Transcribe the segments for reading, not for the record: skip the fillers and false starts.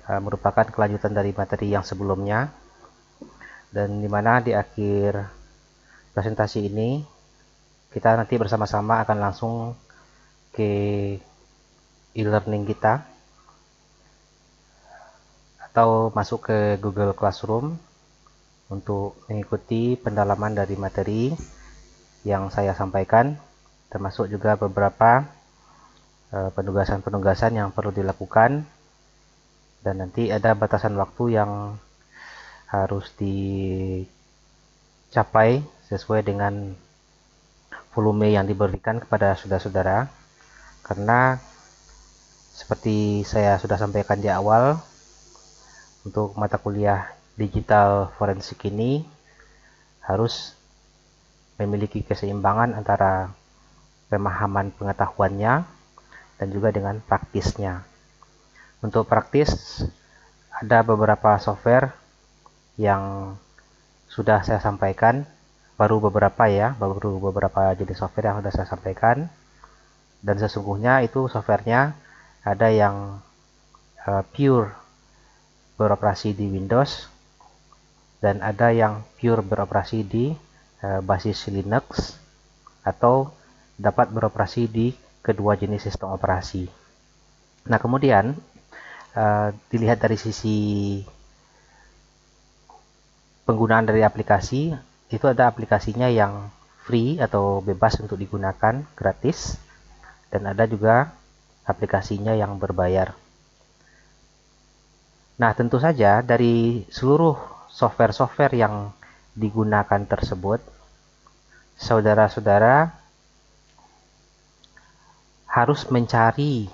merupakan kelanjutan dari materi yang sebelumnya, dan dimana di akhir presentasi ini kita nanti bersama-sama akan langsung ke e-learning kita atau masuk ke Google Classroom untuk mengikuti pendalaman dari materi yang saya sampaikan, termasuk juga beberapa penugasan-penugasan yang perlu dilakukan, dan nanti ada batasan waktu yang harus dicapai sesuai dengan volume yang diberikan kepada saudara-saudara, karena seperti saya sudah sampaikan di awal, untuk mata kuliah digital forensik ini harus memiliki keseimbangan antara pemahaman pengetahuannya dan juga dengan praktisnya. Untuk praktis, ada beberapa software yang sudah saya sampaikan, baru beberapa jenis software yang sudah saya sampaikan, dan sesungguhnya itu softwarenya ada yang pure beroperasi di Windows dan ada yang pure beroperasi di basis Linux atau dapat beroperasi di kedua jenis sistem operasi. Nah, kemudian dilihat dari sisi penggunaan dari aplikasi, itu ada aplikasinya yang free atau bebas untuk digunakan, gratis, dan ada juga aplikasinya yang berbayar. Nah, tentu saja dari seluruh software-software yang digunakan tersebut, saudara-saudara harus mencari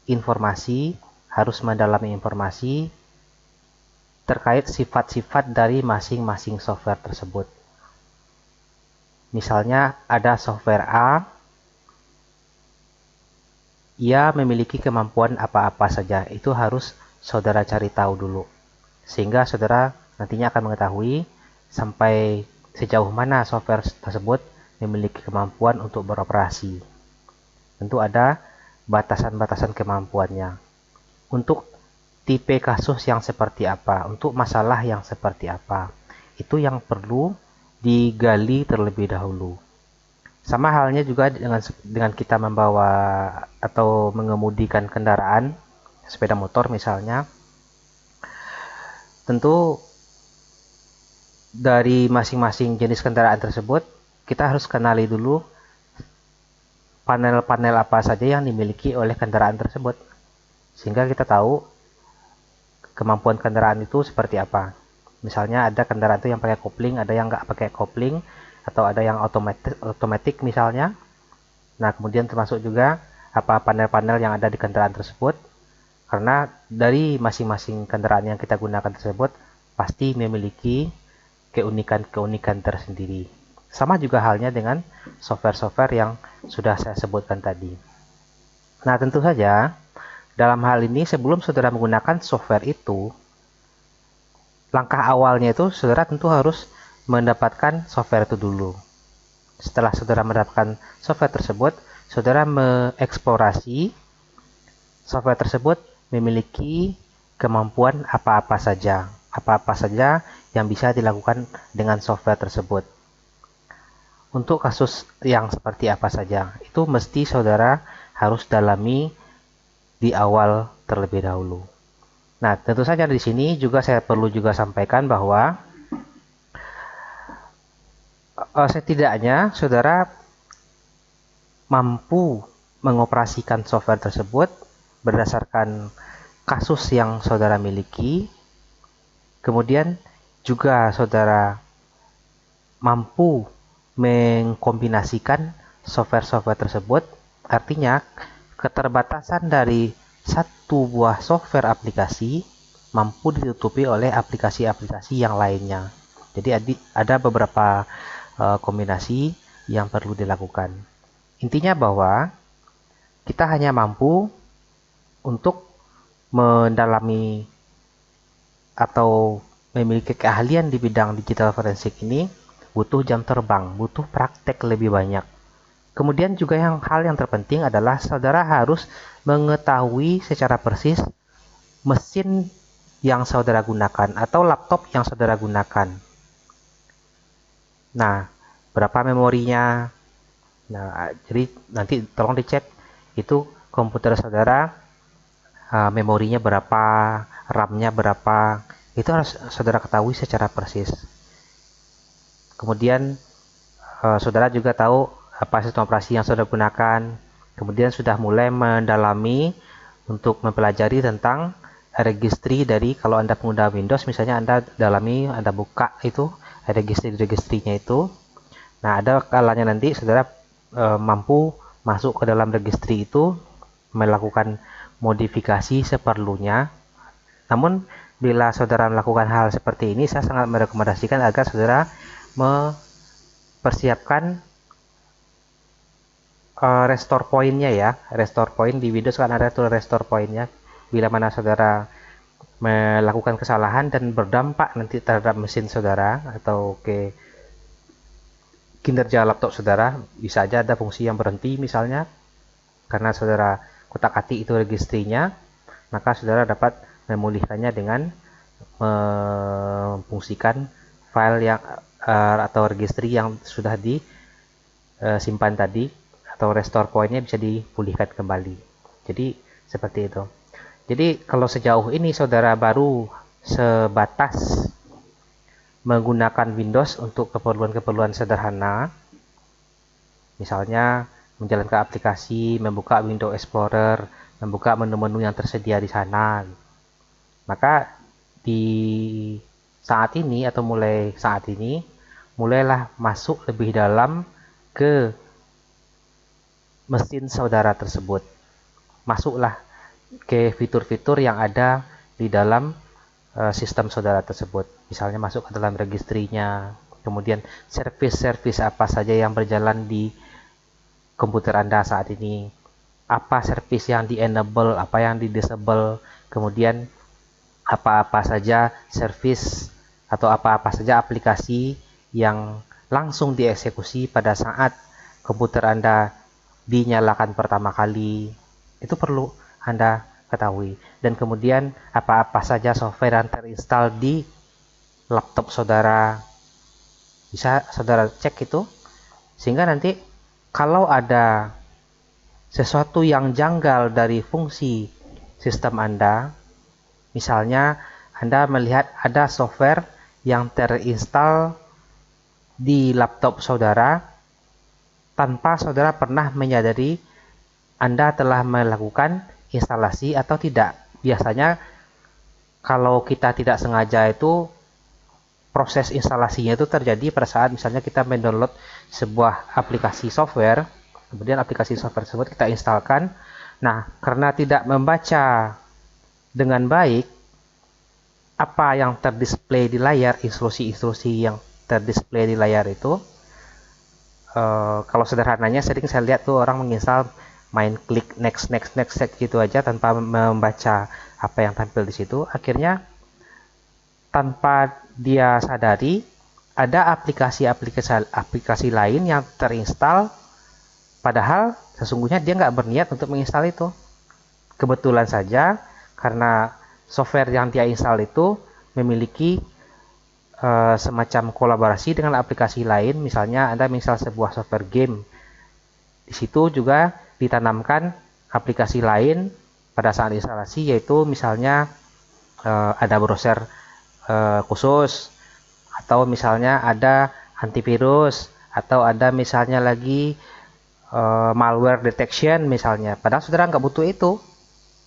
informasi, harus mendalami informasi terkait sifat-sifat dari masing-masing software tersebut. Misalnya ada software A, ia memiliki kemampuan apa-apa saja, itu harus saudara cari tahu dulu, sehingga saudara nantinya akan mengetahui sampai sejauh mana software tersebut memiliki kemampuan untuk beroperasi. Tentu ada batasan-batasan kemampuannya. Untuk tipe kasus yang seperti apa, untuk masalah yang seperti apa, itu yang perlu digali terlebih dahulu. Sama halnya juga dengan kita membawa atau mengemudikan kendaraan, sepeda motor misalnya. Tentu dari masing-masing jenis kendaraan tersebut, kita harus kenali dulu panel-panel apa saja yang dimiliki oleh kendaraan tersebut, sehingga kita tahu kemampuan kendaraan itu seperti apa. Misalnya ada kendaraan itu yang pakai kopling, ada yang nggak pakai kopling, atau ada yang otomatis misalnya. Nah, kemudian termasuk juga apa panel-panel yang ada di kendaraan tersebut, karena dari masing-masing kendaraan yang kita gunakan tersebut pasti memiliki keunikan-keunikan tersendiri. Sama juga halnya dengan software-software yang sudah saya sebutkan tadi. Nah, tentu saja dalam hal ini sebelum saudara menggunakan software itu, langkah awalnya itu saudara tentu harus mendapatkan software itu dulu. Setelah saudara mendapatkan software tersebut, saudara mengeksplorasi software tersebut memiliki kemampuan apa-apa saja yang bisa dilakukan dengan software tersebut. Untuk kasus yang seperti apa saja, itu mesti saudara harus dalami di awal terlebih dahulu. Nah, tentu saja di sini juga saya perlu juga sampaikan bahwa setidaknya saudara mampu mengoperasikan software tersebut berdasarkan kasus yang saudara miliki. Kemudian juga saudara mampu mengkombinasikan software-software tersebut. Artinya keterbatasan dari satu buah software aplikasi mampu ditutupi oleh aplikasi-aplikasi yang lainnya. Jadi ada beberapa kombinasi yang perlu dilakukan. Intinya bahwa kita hanya mampu untuk mendalami atau memiliki keahlian di bidang digital forensik ini butuh jam terbang, butuh praktek lebih banyak. Kemudian juga hal yang terpenting adalah saudara harus mengetahui secara persis mesin yang saudara gunakan atau laptop yang saudara gunakan. Nah, berapa memorinya? Nah, jadi nanti tolong dicek itu komputer saudara memorinya berapa, RAM-nya berapa. Itu harus saudara ketahui secara persis. Kemudian saudara juga tahu apa sistem operasi yang saudara gunakan. Kemudian sudah mulai mendalami untuk mempelajari tentang registry dari, kalau Anda pengguna Windows misalnya, Anda dalami, Anda buka itu registry-registrinya itu. Nah, ada kalanya nanti saudara mampu masuk ke dalam registry itu, melakukan modifikasi seperlunya. Namun bila saudara melakukan hal seperti ini, saya sangat merekomendasikan agar saudara mempersiapkan restore point-nya ya. Restore point di Windows kan ada tuh restore point-nya. Bila mana saudara melakukan kesalahan dan berdampak nanti terhadap mesin saudara atau ke kinerja laptop saudara, bisa aja ada fungsi yang berhenti misalnya karena saudara kotak-atik itu registrinya, maka saudara dapat memulihkannya dengan memfungsikan file yang atau registry yang sudah disimpan tadi, atau restore point-nya bisa dipulihkan kembali. Jadi seperti itu. Jadi kalau sejauh ini saudara baru sebatas menggunakan Windows untuk keperluan-keperluan sederhana, misalnya menjalankan aplikasi, membuka Windows Explorer, membuka menu-menu yang tersedia di sana, maka di saat ini atau mulai saat ini, mulailah masuk lebih dalam ke mesin saudara tersebut. Masuklah ke fitur-fitur yang ada di dalam sistem saudara tersebut. Misalnya masuk ke dalam registrinya, kemudian service-service apa saja yang berjalan di komputer Anda saat ini, apa service yang di-enable, apa yang di-disable, kemudian apa-apa saja service atau apa-apa saja aplikasi yang langsung dieksekusi pada saat komputer Anda dinyalakan pertama kali. Itu perlu Anda ketahui. Dan kemudian apa-apa saja software yang terinstall di laptop saudara, bisa saudara cek itu, sehingga nanti kalau ada sesuatu yang janggal dari fungsi sistem Anda, misalnya Anda melihat ada software yang terinstall di laptop saudara tanpa saudara pernah menyadari Anda telah melakukan instalasi atau tidak. Biasanya kalau kita tidak sengaja itu proses instalasinya itu terjadi pada saat misalnya kita mendownload sebuah aplikasi software, kemudian aplikasi software tersebut kita instalkan. Nah, karena tidak membaca dengan baik apa yang terdisplay di layar, instruksi-instruksi yang terdisplay di layar itu, kalau sederhananya sering saya lihat tuh orang menginstal main klik next gitu aja tanpa membaca apa yang tampil di situ. Akhirnya tanpa dia sadari ada aplikasi lain yang terinstall, padahal sesungguhnya dia nggak berniat untuk menginstal itu. Kebetulan saja karena software yang dia install itu memiliki semacam kolaborasi dengan aplikasi lain. Misalnya Anda menginstal sebuah software game, di situ juga ditanamkan aplikasi lain pada saat instalasi, yaitu misalnya ada browser khusus, atau misalnya ada antivirus, atau ada misalnya lagi malware detection misalnya. Padahal saudara nggak butuh itu,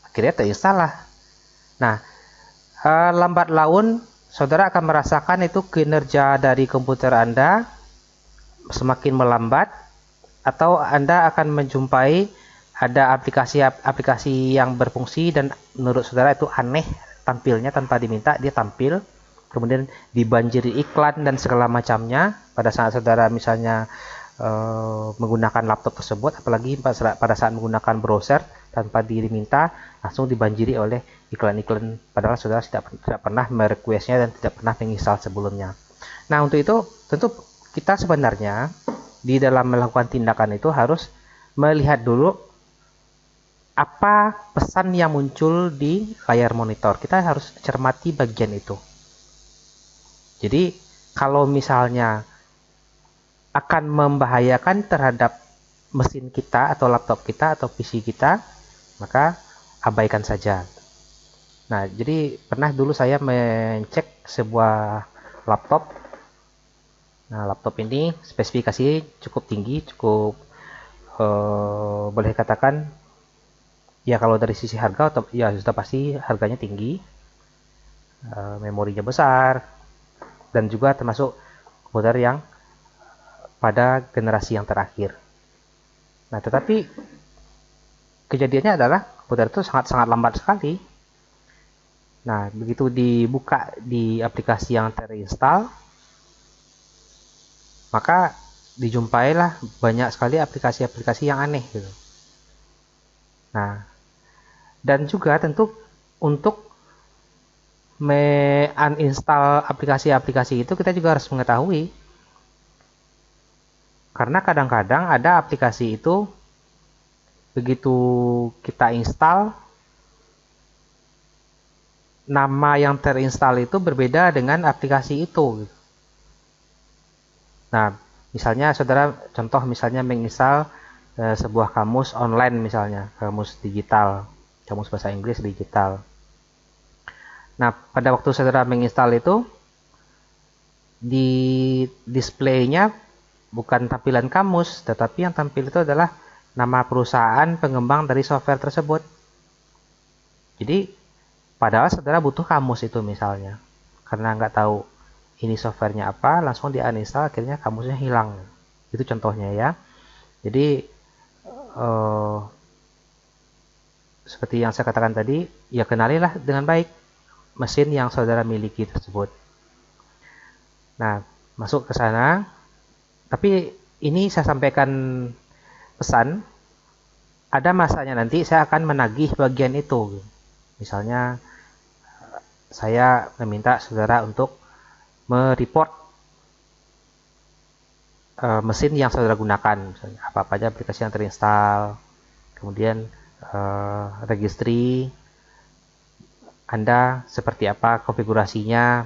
akhirnya terinstall lah. Nah, lambat laun saudara akan merasakan itu kinerja dari komputer Anda semakin melambat, atau Anda akan menjumpai ada aplikasi yang berfungsi dan menurut saudara itu aneh tampilnya, tanpa diminta dia tampil, kemudian dibanjiri iklan dan segala macamnya pada saat saudara misalnya menggunakan laptop tersebut, apalagi pada saat menggunakan browser tanpa diminta langsung dibanjiri oleh iklan-iklan, padahal saudara tidak pernah merequestnya dan tidak pernah menginstal sebelumnya. Nah, untuk itu tentu kita sebenarnya di dalam melakukan tindakan itu harus melihat dulu apa pesan yang muncul di layar monitor. Kita harus cermati bagian itu. Jadi kalau misalnya akan membahayakan terhadap mesin kita atau laptop kita atau PC kita, maka abaikan saja. Nah, jadi pernah dulu saya mencek sebuah laptop. Nah, laptop ini spesifikasi cukup tinggi, cukup boleh katakan ya kalau dari sisi harga ya sudah pasti harganya tinggi, memorinya besar, dan juga termasuk komputer yang pada generasi yang terakhir. Nah, tetapi kejadiannya adalah komputer itu sangat-sangat lambat sekali. Nah, begitu dibuka di aplikasi yang terinstall, maka dijumpailah banyak sekali aplikasi-aplikasi yang aneh gitu. Nah, dan juga tentu untuk uninstall aplikasi-aplikasi itu kita juga harus mengetahui, karena kadang-kadang ada aplikasi itu begitu kita install, nama yang terinstall itu berbeda dengan aplikasi itu. Nah, misalnya saudara contoh misalnya menginstal sebuah kamus online, misalnya kamus digital, kamus bahasa Inggris digital. Nah, pada waktu saudara menginstal itu, di displaynya bukan tampilan kamus, tetapi yang tampil itu adalah nama perusahaan pengembang dari software tersebut. Jadi, padahal saudara butuh kamus itu misalnya. Karena nggak tahu ini softwarenya apa, langsung di uninstall, akhirnya kamusnya hilang. Itu contohnya ya. Jadi, seperti yang saya katakan tadi, ya kenalilah dengan baik mesin yang saudara miliki tersebut. Nah, masuk ke sana. Tapi ini saya sampaikan pesan, ada masanya nanti saya akan menagih bagian itu. Misalnya, saya meminta saudara untuk mereport mesin yang saudara gunakan, misalnya apa aja aplikasi yang terinstall, kemudian registry Anda seperti apa konfigurasinya,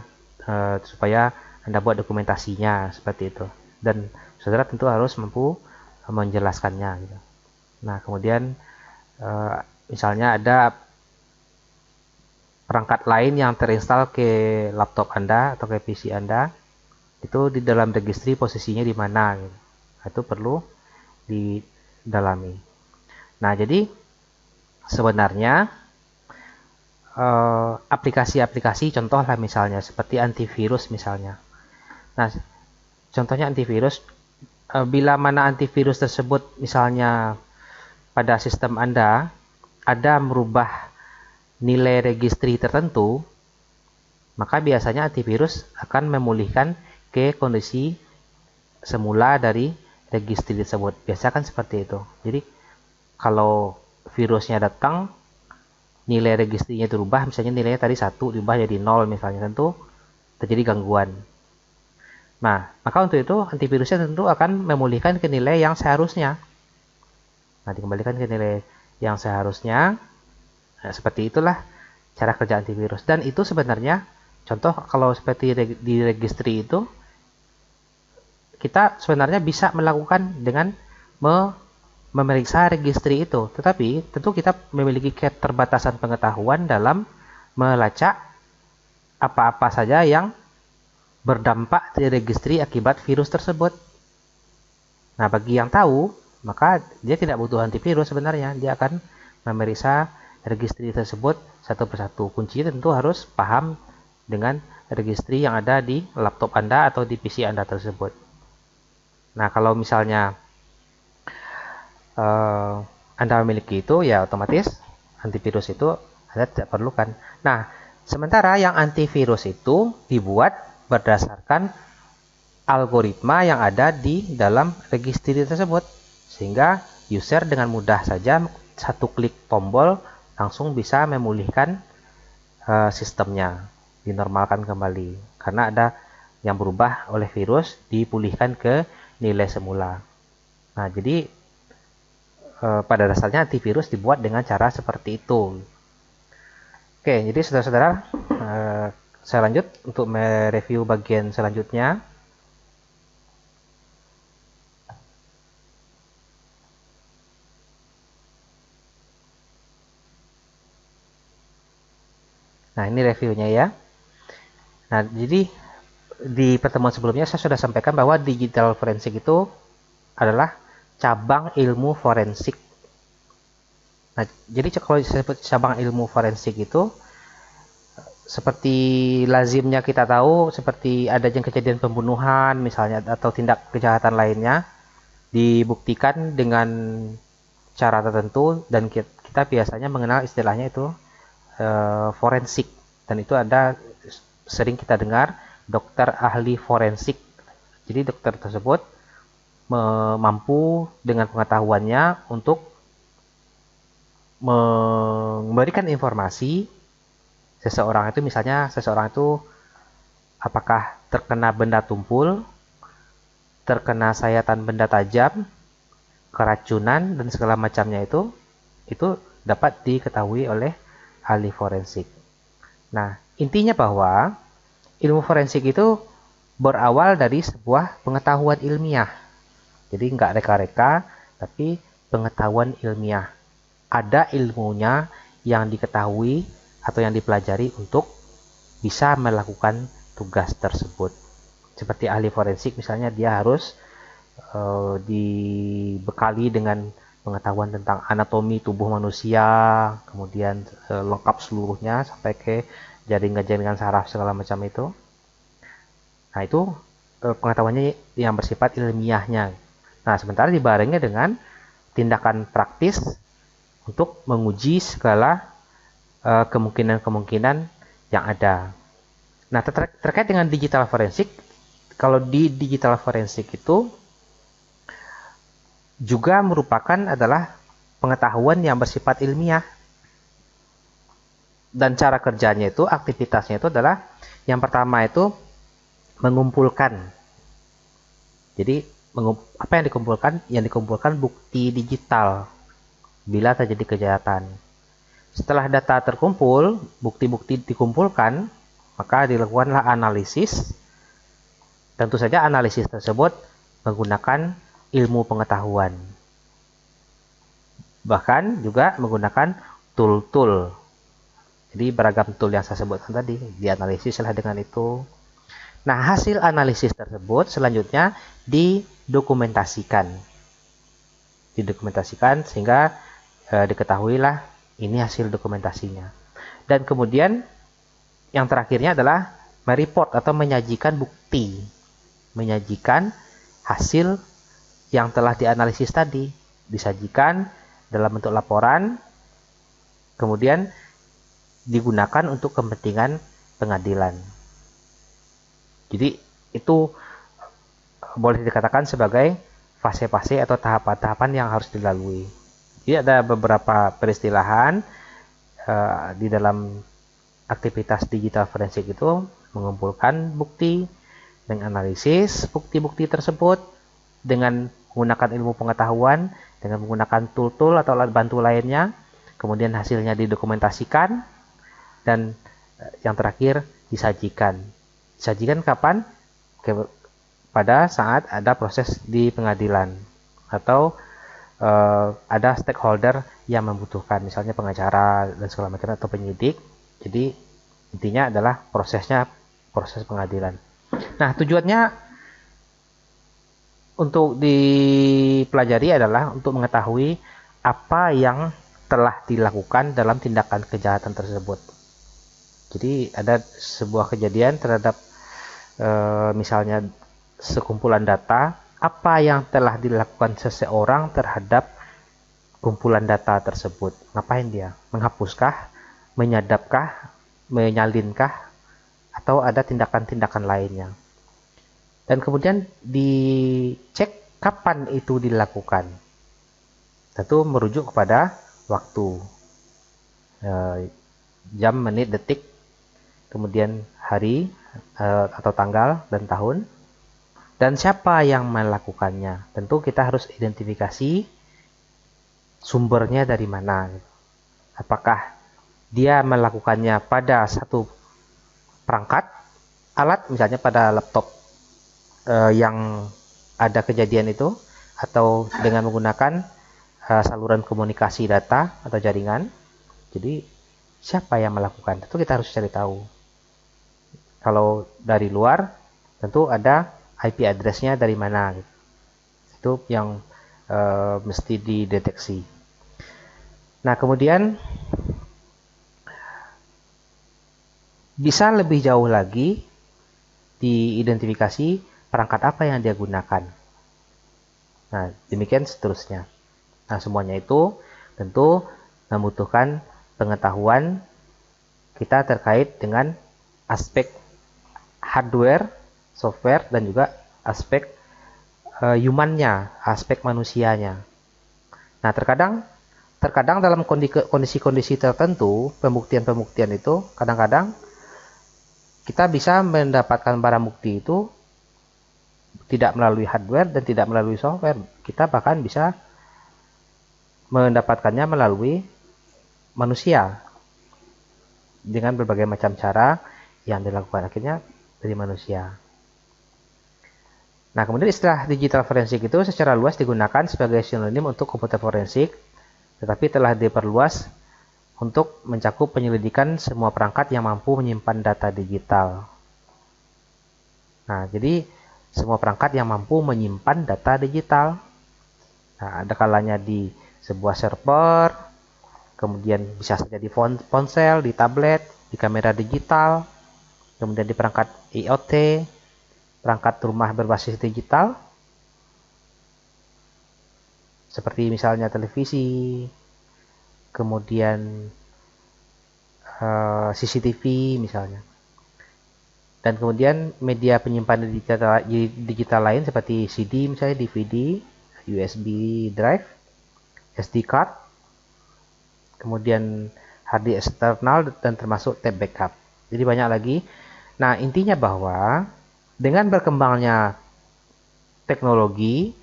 supaya Anda buat dokumentasinya seperti itu. Dan saudara tentu harus mampu menjelaskannya. Gitu. Nah, kemudian misalnya ada perangkat lain yang terinstall ke laptop Anda atau ke PC Anda, itu di dalam registry posisinya di mana. Gitu. Itu perlu didalami. Nah, jadi sebenarnya aplikasi-aplikasi contoh lah misalnya seperti antivirus misalnya. Nah, contohnya antivirus, bila mana antivirus tersebut misalnya pada sistem Anda ada merubah nilai registry tertentu, maka biasanya antivirus akan memulihkan ke kondisi semula dari registry tersebut. Biasa kan seperti itu. Jadi kalau virusnya datang, nilai registrinya berubah, misalnya nilainya tadi 1 diubah jadi 0 misalnya, tentu terjadi gangguan. Nah, maka untuk itu antivirusnya tentu akan memulihkan ke nilai yang seharusnya. Nah, dikembalikan ke nilai yang seharusnya. Nah, seperti itulah cara kerja antivirus. Dan itu sebenarnya, contoh kalau seperti di registry itu, kita sebenarnya bisa melakukan dengan memeriksa registry itu. Tetapi tentu kita memiliki keterbatasan pengetahuan dalam melacak apa-apa saja yang berdampak di registry akibat virus tersebut. Nah, bagi yang tahu, maka dia tidak butuh antivirus sebenarnya. Dia akan memeriksa registry tersebut satu persatu. Kuncinya tentu harus paham dengan registry yang ada di laptop Anda atau di PC Anda tersebut. Nah, kalau misalnya Anda memiliki itu, ya otomatis antivirus itu Anda tidak perlukan. Nah, sementara yang antivirus itu dibuat berdasarkan algoritma yang ada di dalam registry tersebut, sehingga user dengan mudah saja satu klik tombol langsung bisa memulihkan sistemnya, dinormalkan kembali, karena ada yang berubah oleh virus, dipulihkan ke nilai semula. Nah, jadi pada dasarnya antivirus dibuat dengan cara seperti itu. Oke, jadi saudara-saudara, saya lanjut untuk mereview bagian selanjutnya. Nah, ini reviewnya ya. Nah, jadi di pertemuan sebelumnya saya sudah sampaikan bahwa digital forensik itu adalah cabang ilmu forensik. Nah, jadi kalau disebut cabang ilmu forensik itu seperti lazimnya kita tahu, seperti adanya kejadian pembunuhan misalnya atau tindak kejahatan lainnya dibuktikan dengan cara tertentu, dan kita biasanya mengenal istilahnya itu forensik, dan itu ada sering kita dengar dokter ahli forensik. Jadi dokter tersebut mampu dengan pengetahuannya untuk memberikan informasi seseorang itu, misalnya seseorang itu apakah terkena benda tumpul, terkena sayatan benda tajam, keracunan, dan segala macamnya itu dapat diketahui oleh ahli forensik. Nah, intinya bahwa ilmu forensik itu berawal dari sebuah pengetahuan ilmiah. Jadi nggak reka-reka, tapi pengetahuan ilmiah. Ada ilmunya yang diketahui atau yang dipelajari untuk bisa melakukan tugas tersebut. Seperti ahli forensik misalnya, dia harus dibekali dengan pengetahuan tentang anatomi tubuh manusia, kemudian lengkap seluruhnya sampai ke jaringan-jaringan saraf segala macam itu. Nah, itu pengetahuannya yang bersifat ilmiahnya. Nah, sementara dibarengi dengan tindakan praktis untuk menguji segala kemungkinan-kemungkinan yang ada. Nah, terkait dengan digital forensik, kalau di digital forensik itu juga merupakan adalah pengetahuan yang bersifat ilmiah. Dan cara kerjanya itu, aktivitasnya itu adalah yang pertama itu mengumpulkan. Jadi apa yang dikumpulkan? Yang dikumpulkan bukti digital bila terjadi kejahatan. Setelah data terkumpul, bukti-bukti dikumpulkan, maka dilakukanlah analisis. Tentu saja analisis tersebut menggunakan ilmu pengetahuan. Bahkan juga menggunakan tool-tool. Jadi beragam tool yang saya sebutkan tadi, dianalisislah dengan itu. Nah, hasil analisis tersebut selanjutnya didokumentasikan. Didokumentasikan sehingga diketahuilah ini hasil dokumentasinya. Dan kemudian yang terakhirnya adalah mereport atau menyajikan bukti. Menyajikan hasil yang telah dianalisis tadi. Disajikan dalam bentuk laporan, kemudian digunakan untuk kepentingan pengadilan. Jadi itu boleh dikatakan sebagai fase-fase atau tahapan-tahapan yang harus dilalui. Jadi ada beberapa peristilahan di dalam aktivitas digital forensik itu, mengumpulkan bukti, menganalisis bukti-bukti tersebut dengan menggunakan ilmu pengetahuan, dengan menggunakan tool-tool atau alat bantu lainnya, kemudian hasilnya didokumentasikan, dan yang terakhir disajikan. Disajikan kapan? Pada saat ada proses di pengadilan atau ada stakeholder yang membutuhkan, misalnya pengacara dan segala macam atau penyidik. Jadi intinya adalah proses pengadilan. Nah, tujuannya untuk dipelajari adalah untuk mengetahui apa yang telah dilakukan dalam tindakan kejahatan tersebut. Jadi ada sebuah kejadian terhadap misalnya sekumpulan data, apa yang telah dilakukan seseorang terhadap kumpulan data tersebut. Ngapain dia? Menghapuskah? Menyadapkah? Menyalinkah? Atau ada tindakan-tindakan lainnya. Dan kemudian dicek kapan itu dilakukan. Tentu merujuk kepada waktu. Jam, menit, detik, kemudian hari atau tanggal dan tahun. Dan siapa yang melakukannya? Tentu kita harus identifikasi sumbernya dari mana. Apakah dia melakukannya pada satu perangkat alat, misalnya pada laptop yang ada kejadian itu, atau dengan menggunakan saluran komunikasi data atau jaringan. Jadi siapa yang melakukan itu kita harus cari tahu. Kalau dari luar tentu ada IP address-nya dari mana, itu yang mesti dideteksi. Nah, kemudian bisa lebih jauh lagi diidentifikasi perangkat apa yang dia gunakan. Nah, demikian seterusnya. Nah, semuanya itu tentu membutuhkan pengetahuan kita terkait dengan aspek hardware, software, dan juga aspek humannya, aspek manusianya. Nah, terkadang dalam kondisi-kondisi tertentu, pembuktian-pembuktian itu kadang-kadang kita bisa mendapatkan barang bukti itu tidak melalui hardware dan tidak melalui software. Kita bahkan bisa mendapatkannya melalui manusia dengan berbagai macam cara yang dilakukan akhirnya dari manusia. Nah, kemudian istilah digital forensik itu secara luas digunakan sebagai sinonim untuk komputer forensik, tetapi telah diperluas untuk mencakup penyelidikan semua perangkat yang mampu menyimpan data digital. Nah, jadi semua perangkat yang mampu menyimpan data digital. Nah, ada kalanya di sebuah server, kemudian bisa saja di ponsel, di tablet, di kamera digital, kemudian di perangkat IoT, perangkat rumah berbasis digital, seperti misalnya televisi, kemudian CCTV misalnya. Dan kemudian media penyimpanan digital lain seperti CD misalnya, DVD, USB drive, SD card, kemudian hard disk eksternal, dan termasuk tape backup. Jadi banyak lagi. Nah, intinya bahwa dengan berkembangnya teknologi,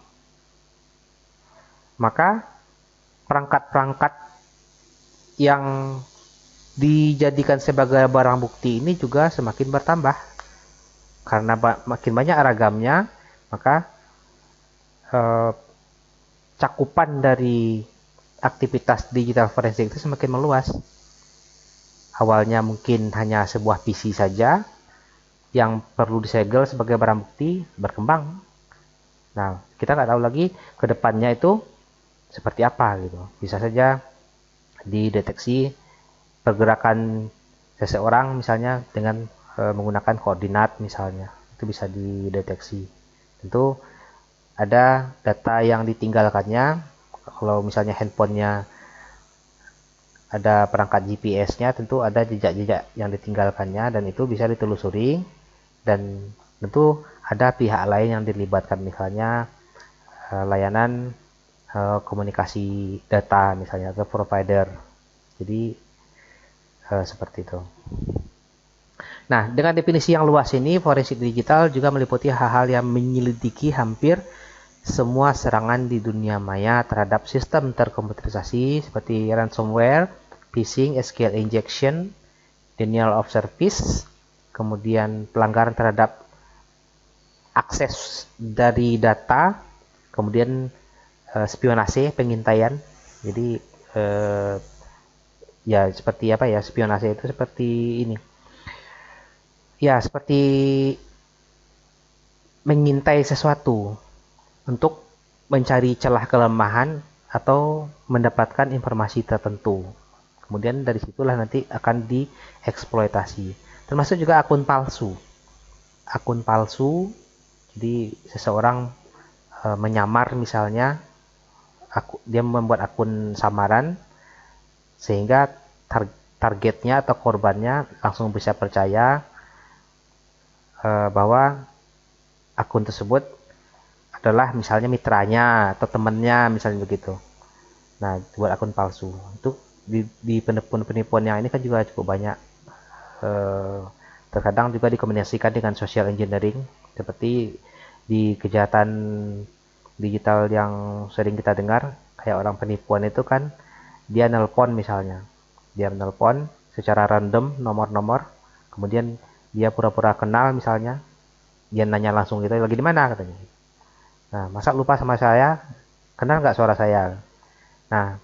maka perangkat-perangkat yang dijadikan sebagai barang bukti ini juga semakin bertambah. Karena makin banyak ragamnya, maka cakupan dari aktivitas digital forensik itu semakin meluas. Awalnya mungkin hanya sebuah PC saja yang perlu disegel sebagai barang bukti, berkembang. Nah, kita nggak tahu lagi ke depannya itu seperti apa gitu. Bisa saja dideteksi pergerakan seseorang misalnya dengan menggunakan koordinat misalnya, itu bisa dideteksi. Tentu ada data yang ditinggalkannya. Kalau misalnya handphonenya ada perangkat GPS-nya, tentu ada jejak-jejak yang ditinggalkannya, dan itu bisa ditelusuri. Dan tentu ada pihak lain yang dilibatkan, misalnya layanan komunikasi data misalnya, atau provider. Jadi seperti itu. Nah, dengan definisi yang luas ini, forensik digital juga meliputi hal-hal yang menyelidiki hampir semua serangan di dunia maya terhadap sistem terkomputerisasi seperti ransomware, phishing, SQL injection, denial of service, kemudian pelanggaran terhadap akses dari data, kemudian spionase, pengintaian. Jadi ya seperti apa ya, spionase itu seperti ini. Ya, seperti mengintai sesuatu untuk mencari celah kelemahan atau mendapatkan informasi tertentu. Kemudian dari situlah nanti akan dieksploitasi. Termasuk juga akun palsu. Akun palsu, jadi seseorang menyamar misalnya, dia membuat akun samaran sehingga targetnya atau korbannya langsung bisa percaya bahwa akun tersebut adalah misalnya mitranya atau temannya, misalnya begitu. Nah, buat akun palsu itu di penipuan yang ini kan juga cukup banyak. Terkadang juga dikombinasikan dengan social engineering, seperti di kejahatan digital yang sering kita dengar, kayak orang penipuan itu kan, dia nelpon misalnya. Dia nelpon secara random nomor-nomor, kemudian dia pura-pura kenal misalnya, dia nanya langsung gitu, lagi di mana katanya. Nah, masa lupa sama saya? Kenal nggak suara saya? Nah,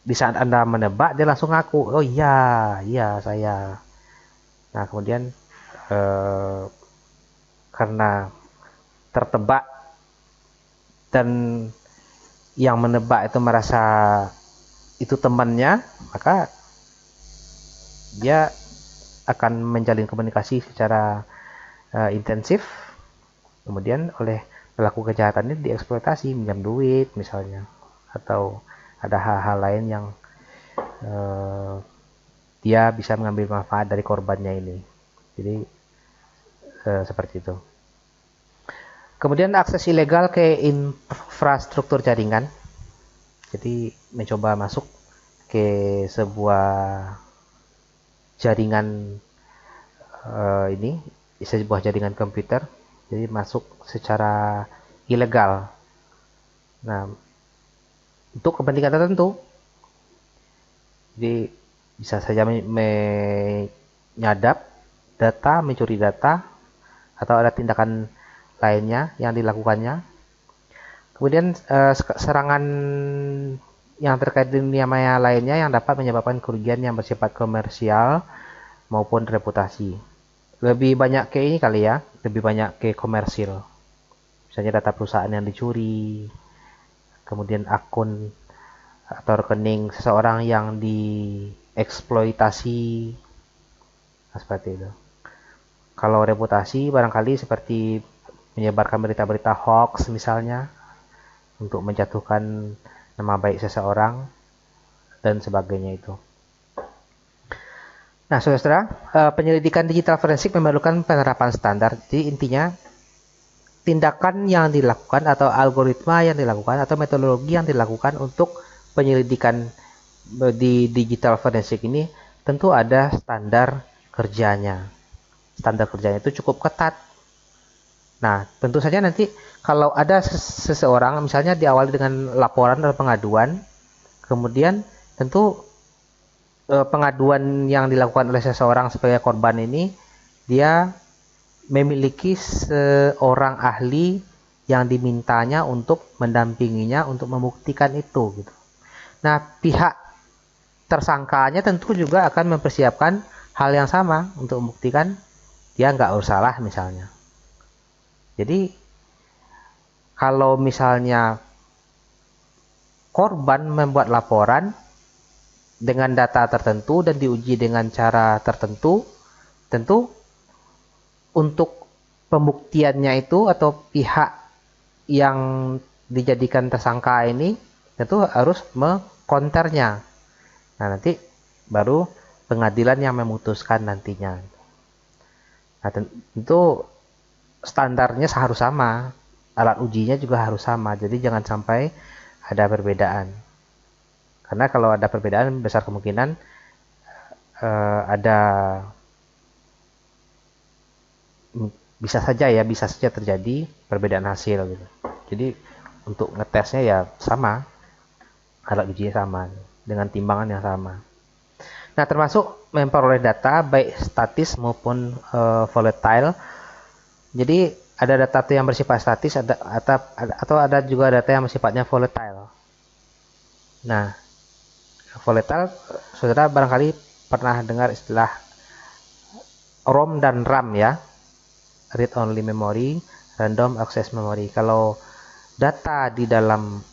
di saat Anda menebak, dia langsung ngaku, oh iya, iya saya. Nah, kemudian eh, karena tertebak dan yang menebak itu merasa itu temannya, maka dia akan menjalin komunikasi secara intensif. Kemudian oleh pelaku kejahatan ini dieksploitasi, minjam duit misalnya, atau ada hal-hal lain yang dia bisa mengambil manfaat dari korbannya ini. Jadi seperti itu. Kemudian akses ilegal ke infrastruktur jaringan. Jadi mencoba masuk ke sebuah jaringan ini, sebuah jaringan komputer. Jadi masuk secara ilegal. Nah, untuk kepentingan tertentu. Jadi bisa saja menyadap data, mencuri data, atau ada tindakan lainnya yang dilakukannya. Kemudian serangan yang terkait dunia maya lainnya yang dapat menyebabkan kerugian yang bersifat komersial maupun reputasi. Lebih banyak ke ini kali ya, lebih banyak ke komersil. Misalnya data perusahaan yang dicuri, kemudian akun atau rekening seseorang yang dieksploitasi, nah, seperti itu. Kalau reputasi barangkali seperti menyebarkan berita-berita hoax misalnya untuk menjatuhkan nama baik seseorang dan sebagainya itu. Nah, saudara, penyelidikan digital forensik memerlukan penerapan standar. Jadi intinya tindakan yang dilakukan atau algoritma yang dilakukan atau metodologi yang dilakukan untuk penyelidikan di digital forensik ini tentu ada standar kerjanya. Standar kerjanya itu cukup ketat. Nah, tentu saja nanti kalau ada seseorang misalnya diawali dengan laporan atau pengaduan, kemudian tentu pengaduan yang dilakukan oleh seseorang sebagai korban ini, dia memiliki seorang ahli yang dimintanya untuk mendampinginya untuk membuktikan itu gitu. Nah, pihak tersangkanya tentu juga akan mempersiapkan hal yang sama untuk membuktikan dia nggak bersalah misalnya. Jadi kalau misalnya korban membuat laporan dengan data tertentu dan diuji dengan cara tertentu, tentu untuk pembuktiannya itu atau pihak yang dijadikan tersangka ini tentu harus mengkonternya. Nah, nanti baru pengadilan yang memutuskan nantinya. Nah, tentu standarnya harus sama, alat ujinya juga harus sama, jadi jangan sampai ada perbedaan. Karena kalau ada perbedaan, besar kemungkinan ada bisa saja terjadi perbedaan hasil gitu. Jadi untuk ngetesnya ya sama, alat ujinya sama, dengan timbangan yang sama. Nah, termasuk memperoleh data baik statis maupun volatile. Jadi ada data yang bersifat statis atau ada juga data yang bersifatnya volatile. Nah, volatile, saudara barangkali pernah dengar istilah ROM dan RAM ya, read only memory, random access memory. Kalau data di dalam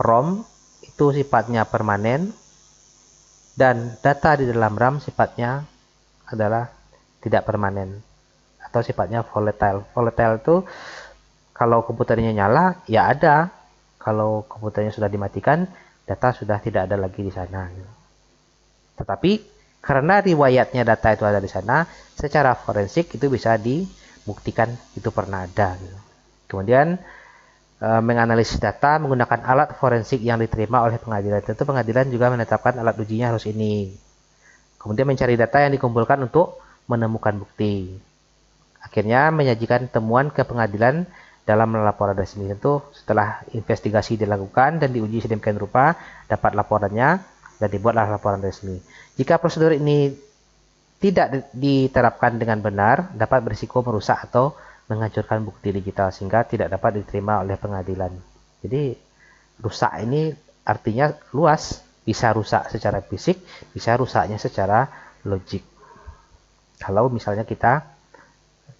ROM itu sifatnya permanen dan data di dalam RAM sifatnya adalah tidak permanen atau sifatnya volatile. Volatile itu kalau komputernya nyala ya ada, kalau komputernya sudah dimatikan data sudah tidak ada lagi di sana. Tetapi karena riwayatnya data itu ada di sana, secara forensik itu bisa dibuktikan itu pernah ada. Kemudian menganalisis data menggunakan alat forensik yang diterima oleh pengadilan. Tentu pengadilan juga menetapkan alat ujinya harus ini. Kemudian mencari data yang dikumpulkan untuk menemukan bukti. Akhirnya menyajikan temuan ke pengadilan dalam laporan resmi. Tentu setelah investigasi dilakukan dan diuji sedemikian rupa, dapat laporannya dan dibuatlah laporan resmi. Jika prosedur ini tidak diterapkan dengan benar, dapat berisiko merusak atau menghancurkan bukti digital sehingga tidak dapat diterima oleh pengadilan. Jadi rusak ini artinya luas, bisa rusak secara fisik, bisa rusaknya secara logik. Kalau misalnya kita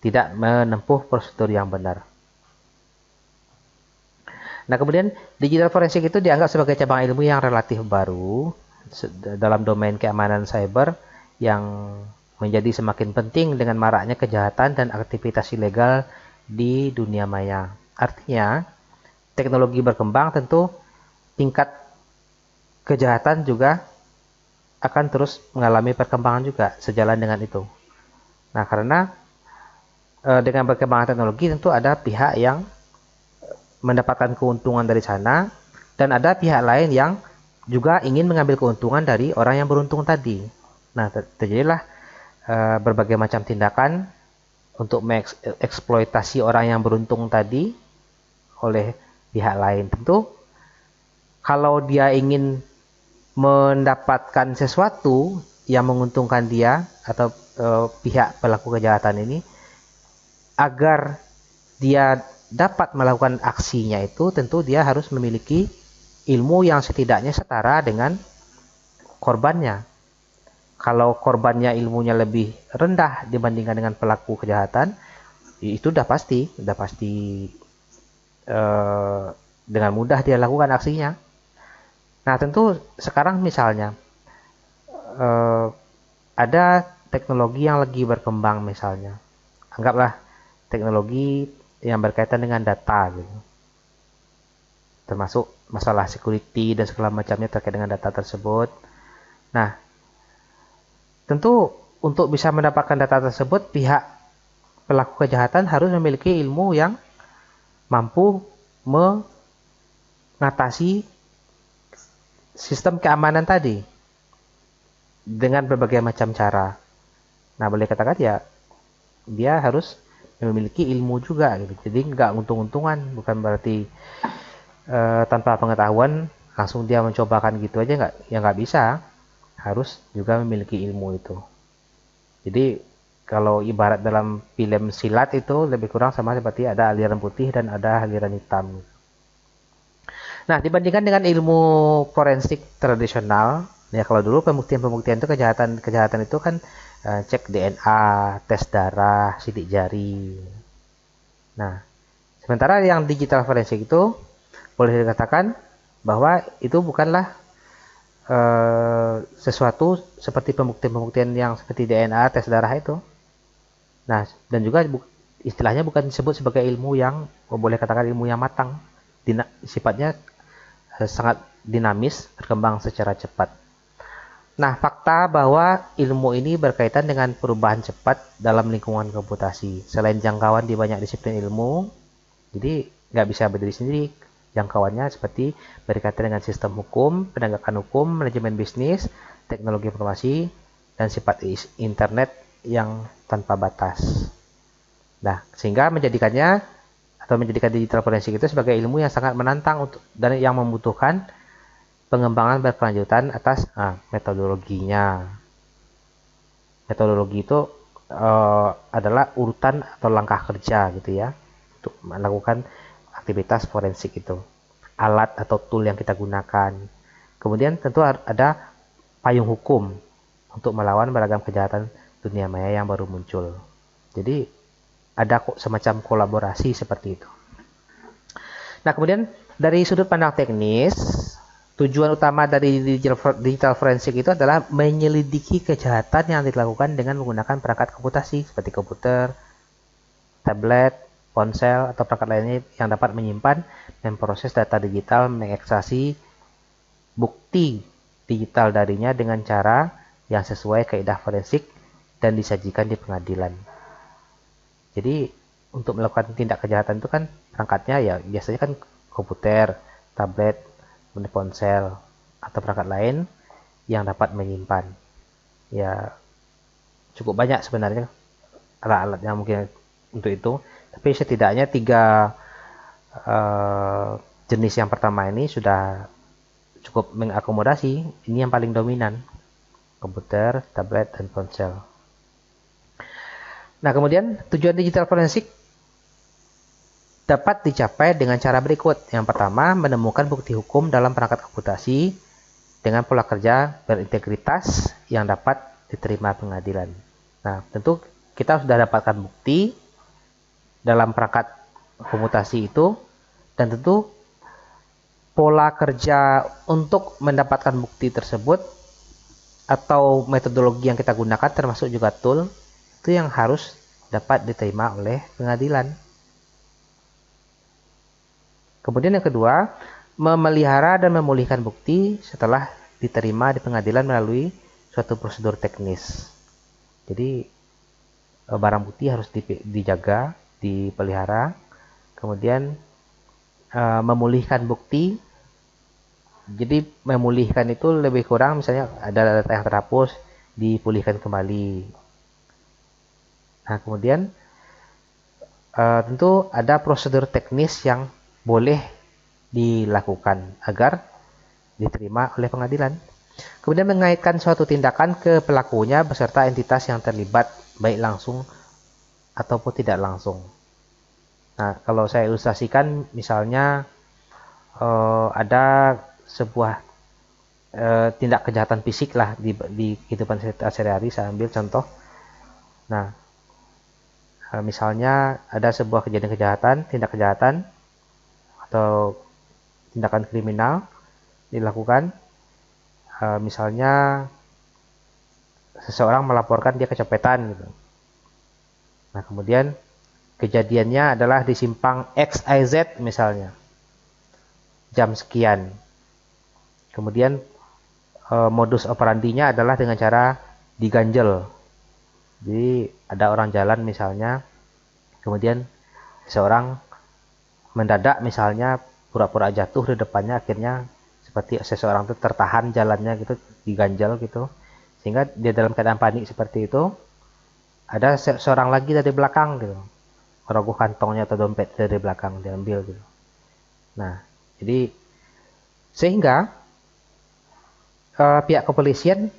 tidak menempuh prosedur yang benar. Nah, kemudian digital forensik itu dianggap sebagai cabang ilmu yang relatif baru dalam domain keamanan cyber yang menjadi semakin penting dengan maraknya kejahatan dan aktivitas ilegal di dunia maya. Artinya, teknologi berkembang tentu tingkat kejahatan juga akan terus mengalami perkembangan juga sejalan dengan itu. Nah, karena dengan perkembangan teknologi tentu ada pihak yang mendapatkan keuntungan dari sana dan ada pihak lain yang juga ingin mengambil keuntungan dari orang yang beruntung tadi. Nah, terjadilah berbagai macam tindakan untuk mengeksploitasi orang yang beruntung tadi oleh pihak lain. Tentu kalau dia ingin mendapatkan sesuatu yang menguntungkan dia atau pihak pelaku kejahatan ini, agar dia dapat melakukan aksinya itu, tentu dia harus memiliki ilmu yang setidaknya setara dengan korbannya. Kalau korbannya ilmunya lebih rendah dibandingkan dengan pelaku kejahatan, itu udah pasti dengan mudah dia lakukan aksinya. Nah, tentu sekarang misalnya ada teknologi yang lagi berkembang misalnya. Anggaplah teknologi yang berkaitan dengan data gitu. Termasuk masalah security dan segala macamnya terkait dengan data tersebut. Nah, tentu untuk bisa mendapatkan data tersebut, pihak pelaku kejahatan harus memiliki ilmu yang mampu mengatasi sistem keamanan tadi dengan berbagai macam cara. Nah, boleh katakan ya, dia harus memiliki ilmu juga gitu. Jadi nggak untung-untungan, bukan berarti tanpa pengetahuan langsung dia mencobakan gitu aja, nggak bisa. Harus juga memiliki ilmu itu. Jadi kalau ibarat dalam film silat itu lebih kurang sama seperti ada aliran putih dan ada aliran hitam. Nah, dibandingkan dengan ilmu forensik tradisional, ya kalau dulu pembuktian itu kejahatan itu kan cek DNA, tes darah, sidik jari. Nah, sementara yang digital forensik itu boleh dikatakan bahwa itu bukanlah sesuatu seperti pembuktian yang seperti DNA, tes darah itu. Nah, dan juga istilahnya bukan disebut sebagai ilmu yang boleh katakan ilmu yang matang. Sifatnya sangat dinamis, berkembang secara cepat. Nah, fakta bahwa ilmu ini berkaitan dengan perubahan cepat dalam lingkungan komputasi. Selain jangkauan di banyak disiplin ilmu, jadi nggak bisa berdiri sendiri. Jangkauannya seperti berkaitan dengan sistem hukum, penegakan hukum, manajemen bisnis, teknologi informasi, dan sifat internet yang tanpa batas. Nah, sehingga menjadikan digital forensik itu sebagai ilmu yang sangat menantang dan yang membutuhkan pengembangan berkelanjutan atas metodologinya. Metodologi itu adalah urutan atau langkah kerja gitu ya untuk melakukan aktivitas forensik itu. Alat atau tool yang kita gunakan. Kemudian tentu ada payung hukum untuk melawan beragam kejahatan dunia maya yang baru muncul. Jadi ada semacam kolaborasi seperti itu. Nah, kemudian dari sudut pandang teknis, tujuan utama dari digital forensik itu adalah menyelidiki kejahatan yang dilakukan dengan menggunakan perangkat komputasi seperti komputer, tablet, ponsel, atau perangkat lainnya yang dapat menyimpan dan proses data digital, mengekstraksi bukti digital darinya dengan cara yang sesuai kaidah forensik dan disajikan di pengadilan. Jadi untuk melakukan tindak kejahatan itu kan perangkatnya ya biasanya kan komputer, tablet, ponsel, atau perangkat lain yang dapat menyimpan. Ya cukup banyak sebenarnya alat-alat yang mungkin untuk itu. Tapi setidaknya 3 jenis yang pertama ini sudah cukup mengakomodasi, ini yang paling dominan, komputer, tablet, dan ponsel. Nah, kemudian tujuan digital forensik dapat dicapai dengan cara berikut. Yang pertama, menemukan bukti hukum dalam perangkat komputasi dengan pola kerja berintegritas yang dapat diterima pengadilan. Nah, tentu kita sudah dapatkan bukti dalam perangkat komputasi itu, dan tentu pola kerja untuk mendapatkan bukti tersebut atau metodologi yang kita gunakan termasuk juga tool itu yang harus dapat diterima oleh pengadilan. Kemudian yang kedua, memelihara dan memulihkan bukti setelah diterima di pengadilan melalui suatu prosedur teknis. Jadi barang bukti harus dijaga, dipelihara, kemudian memulihkan bukti. Jadi memulihkan itu lebih kurang, misalnya ada data yang terhapus, dipulihkan kembali. Nah, kemudian tentu ada prosedur teknis yang boleh dilakukan agar diterima oleh pengadilan. Kemudian mengaitkan suatu tindakan ke pelakunya beserta entitas yang terlibat, baik langsung ataupun tidak langsung. Nah, kalau saya ilustrasikan, misalnya ada sebuah tindak kejahatan fisik lah di kehidupan sehari-hari. Saya ambil contoh. Nah, misalnya ada sebuah kejahatan, tindak kejahatan atau tindakan kriminal dilakukan, misalnya seseorang melaporkan dia kecopetan gitu. Nah, kemudian kejadiannya adalah di simpang XIZ misalnya, jam sekian. Kemudian modus operandinya adalah dengan cara diganjel. Jadi ada orang jalan misalnya, kemudian seseorang mendadak misalnya pura-pura jatuh di depannya, akhirnya seperti seseorang itu tertahan jalannya gitu, diganjal gitu, sehingga dia dalam keadaan panik seperti itu, ada seorang lagi dari belakang gitu merogoh kantongnya atau dompet dari belakang, diambil gitu. Nah, jadi sehingga pihak kepolisian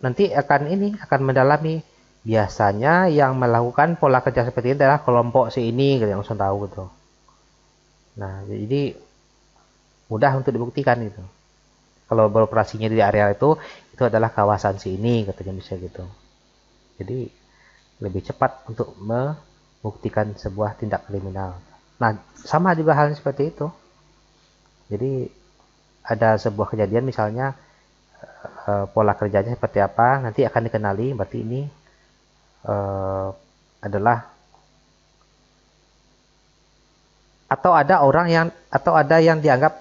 nanti akan mendalami, biasanya yang melakukan pola kerja seperti ini adalah kelompok si ini gitu, yang langsung tahu gitu. Nah, jadi mudah untuk dibuktikan gitu. Kalau beroperasinya di area itu adalah kawasan si ini, katanya bisa gitu. Jadi lebih cepat untuk membuktikan sebuah tindak kriminal. Nah, sama juga halnya seperti itu. Jadi ada sebuah kejadian misalnya, pola kerjanya seperti apa, nanti akan dikenali, berarti ini adalah, atau ada yang dianggap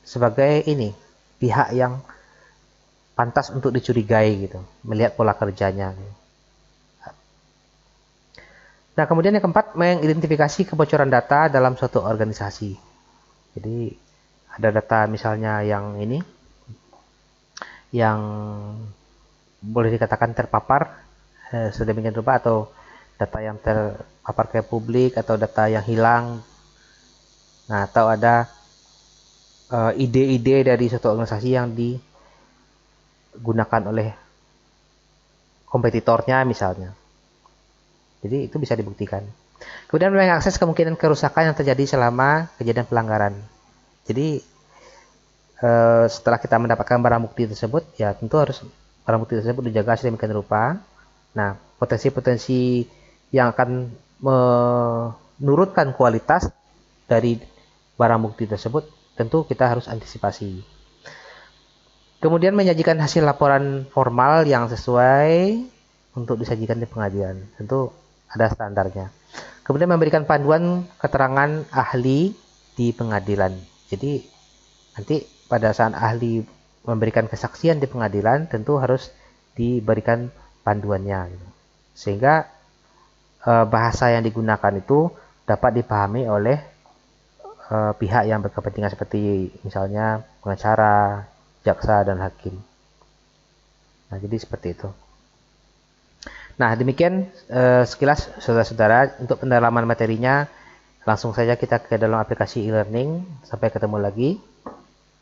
sebagai ini pihak yang pantas untuk dicurigai gitu, melihat pola kerjanya. Nah, kemudian yang keempat, mengidentifikasi kebocoran data dalam suatu organisasi. Jadi ada data misalnya yang ini, yang boleh dikatakan terpapar sedemikian rupa, atau data yang terpapar ke publik, atau data yang hilang. Nah, atau ada ide-ide dari suatu organisasi yang digunakan oleh kompetitornya misalnya. Jadi itu bisa dibuktikan. Kemudian mengakses kemungkinan kerusakan yang terjadi selama kejadian pelanggaran. Jadi setelah kita mendapatkan barang bukti tersebut, ya tentu harus barang bukti tersebut dijaga sedemikian rupa. Nah, potensi-potensi yang akan menurunkan kualitas dari barang bukti tersebut tentu kita harus antisipasi. Kemudian menyajikan hasil laporan formal yang sesuai untuk disajikan di pengadilan. Tentu ada standarnya. Kemudian memberikan panduan keterangan ahli di pengadilan. Jadi nanti pada saat ahli memberikan kesaksian di pengadilan, tentu harus diberikan panduannya, sehingga bahasa yang digunakan itu dapat dipahami oleh pihak yang berkepentingan, seperti misalnya pengacara, jaksa, dan hakim. Nah, jadi seperti itu. Nah, demikian sekilas saudara-saudara untuk pendalaman materinya. Langsung saja kita ke dalam aplikasi e-learning. Sampai ketemu lagi.